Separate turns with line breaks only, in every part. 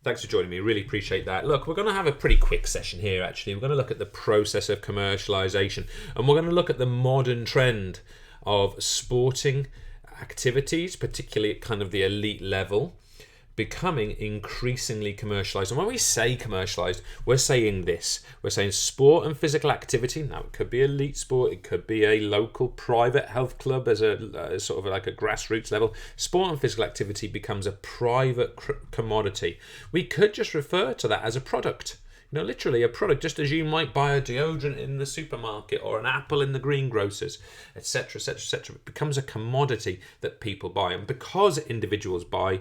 Thanks for joining me. Really appreciate that. Look, we're going to have a pretty quick session here, actually. We're going to look at the process of commercialisation, and we're going to look at the modern trend of sporting activities, particularly at kind of the elite level, becoming increasingly commercialized. And when we say commercialized, we're saying this. We're saying sport and physical activity. Now, it could be elite sport. It could be a local private health club as a sort of like a grassroots level. Sport and physical activity becomes a private commodity. We could just refer to that as a product. You know, literally a product, just as you might buy a deodorant in the supermarket or an apple in the greengrocers, etc., etc., etc. It becomes a commodity that people buy. And because individuals buy,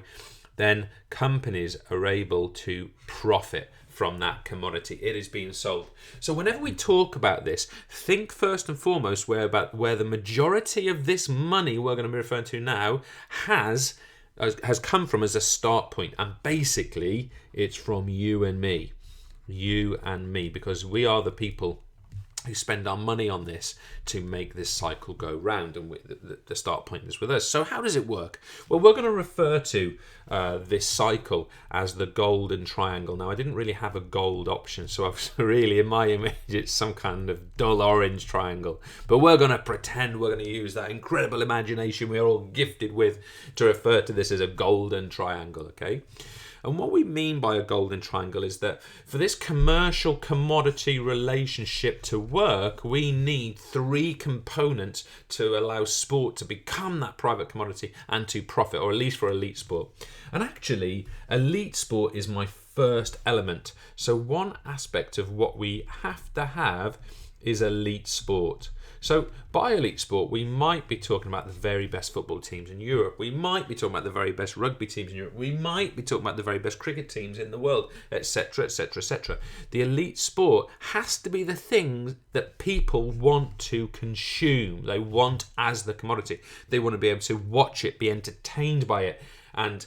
then companies are able to profit from that commodity. It is being sold. So whenever we talk about this, think first and foremost where the majority of this money we're going to be referring to now has come from as a start point. And basically, it's from you and me. You and me, because we are the people who spend our money on this to make this cycle go round, and the start point is with us. So how does it work? Well, we're going to refer to this cycle as the golden triangle. Now, I didn't really have a gold option, so I've really, in my image, it's some kind of dull orange triangle. But we're going to pretend we're going to use that incredible imagination we're all gifted with to refer to this as a golden triangle, okay? And what we mean by a golden triangle is that for this commercial commodity relationship to work, we need three components to allow sport to become that private commodity and to profit, or at least for elite sport. And actually, elite sport is my first element. So one aspect of what we have to have is elite sport. So by elite sport, we might be talking about the very best football teams in Europe. We might be talking about the very best rugby teams in Europe. We might be talking about the very best cricket teams in the world, etc., etc., etc. The elite sport has to be the things that people want to consume. They want as the commodity. They want to be able to watch it, be entertained by it, and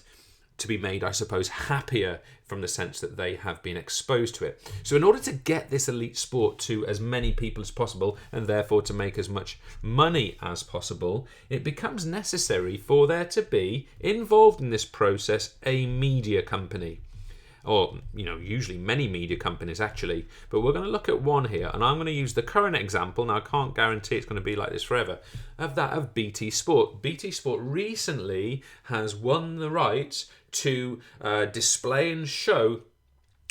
to be made, I suppose, happier from the sense that they have been exposed to it. So in order to get this elite sport to as many people as possible, and therefore to make as much money as possible, it becomes necessary for there to be, involved in this process, a media company. Or, usually many media companies actually, but we're going to look at one here, and I'm going to use the current example. Now, I can't guarantee it's going to be like this forever, of that of BT Sport. BT Sport recently has won the rights to display and show,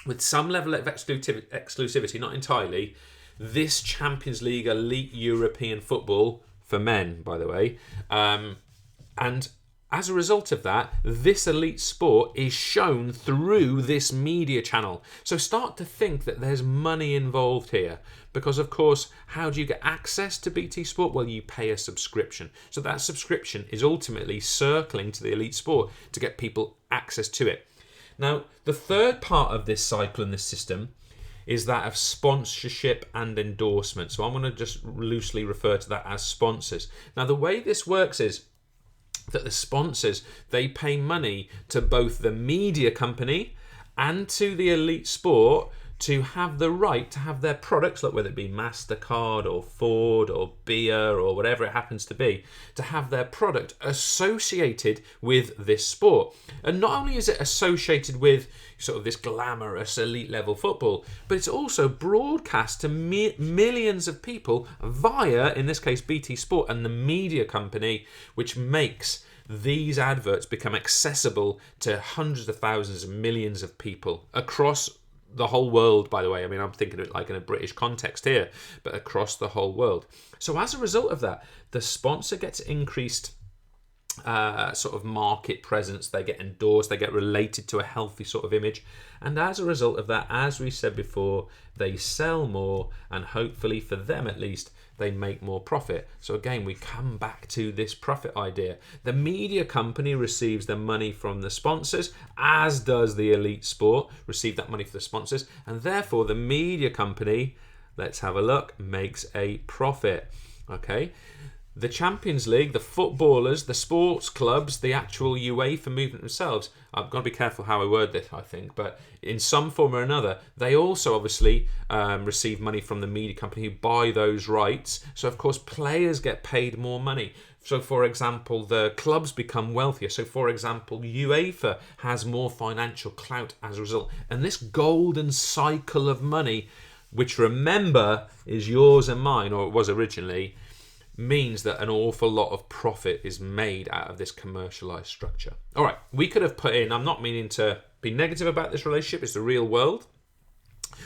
with some level of exclusivity, not entirely, this Champions League elite European football for men, by the way, and as a result of that, this elite sport is shown through this media channel. So start to think that there's money involved here. Because, of course, how do you get access to BT Sport? Well, you pay a subscription. So that subscription is ultimately circling to the elite sport to get people access to it. Now, the third part of this cycle and this system is that of sponsorship and endorsement. So I'm going to just loosely refer to that as sponsors. Now, the way this works is that the sponsors, they pay money to both the media company and to the elite sport to have the right to have their products, like whether it be MasterCard or Ford or beer or whatever it happens to be, to have their product associated with this sport. And not only is it associated with sort of this glamorous elite level football, but it's also broadcast to millions of people via, in this case, BT Sport and the media company, which makes these adverts become accessible to hundreds of thousands and millions of people across the whole world, by the way. I mean, I'm thinking of it like in a British context here, but across the whole world. So as a result of that, the sponsor gets increased sort of market presence. They get endorsed, they get related to a healthy sort of image. And as a result of that, as we said before, they sell more, and hopefully for them at least, they make more profit. So again, we come back to this profit idea. The media company receives the money from the sponsors, as does the elite sport receive that money from the sponsors, and therefore the media company, let's have a look, makes a profit. Okay. The Champions League, the footballers, the sports clubs, the actual UEFA movement themselves, I've got to be careful how I word this, I think, but in some form or another, they also obviously receive money from the media company who buy those rights. So, of course, players get paid more money. So, for example, the clubs become wealthier. So, for example, UEFA has more financial clout as a result. And this golden cycle of money, which remember is yours and mine, or it was originally, means that an awful lot of profit is made out of this commercialized structure. All right, we could have put in, I'm not meaning to be negative about this relationship, it's the real world.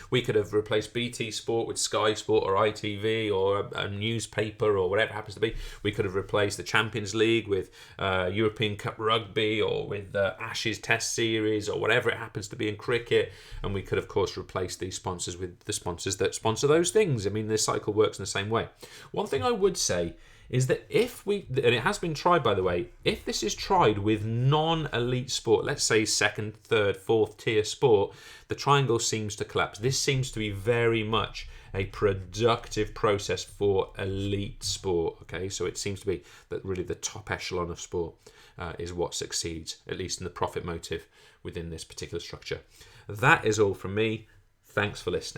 We could have replaced BT Sport with Sky Sport or ITV or a newspaper or whatever it happens to be. We could have replaced the Champions League with European Cup Rugby or with the Ashes Test Series or whatever it happens to be in cricket. And we could, of course, replace these sponsors with the sponsors that sponsor those things. I mean, this cycle works in the same way. One thing I would say is that if we, and it has been tried by the way, if this is tried with non-elite sport, let's say second, third, fourth tier sport, the triangle seems to collapse. This seems to be very much a productive process for elite sport, okay? So it seems to be that really the top echelon of sport is what succeeds, at least in the profit motive within this particular structure. That is all from me. Thanks for listening.